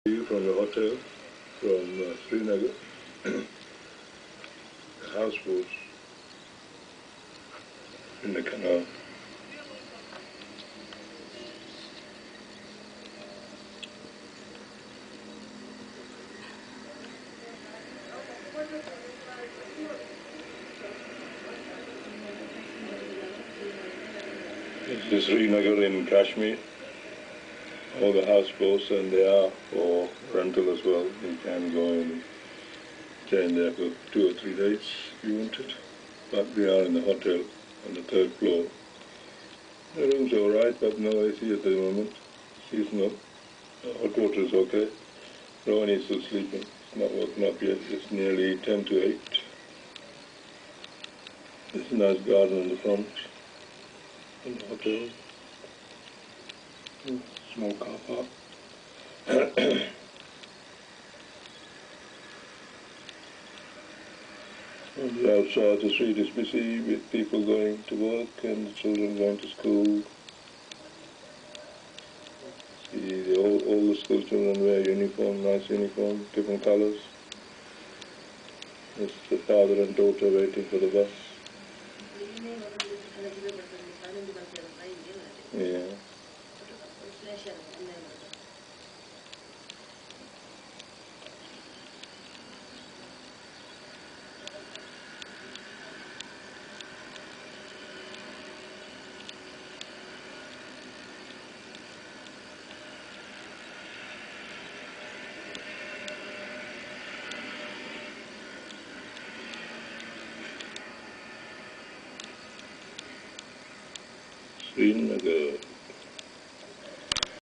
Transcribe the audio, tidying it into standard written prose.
view from the hotel from Srinagar. The houseboats in the canal. This is Srinagar in Kashmir. All the houseboats, and they are for rental as well. You can go and stay in there for 2 or 3 days if you wanted. But we are in the hotel on the 3rd floor. The room's alright, but no AC at the moment. Seasonal. Hot water is okay. Rowan is still sleeping. It's not woken up yet. It's nearly 10 to 8. There's a nice garden in the front in the hotel. Small car park. On the outside, the street is busy with people going to work and the children going to school. See, all the school children wear uniform, nice uniform, different colors. It's the father and daughter waiting for the bus. Yeah. Srinagar.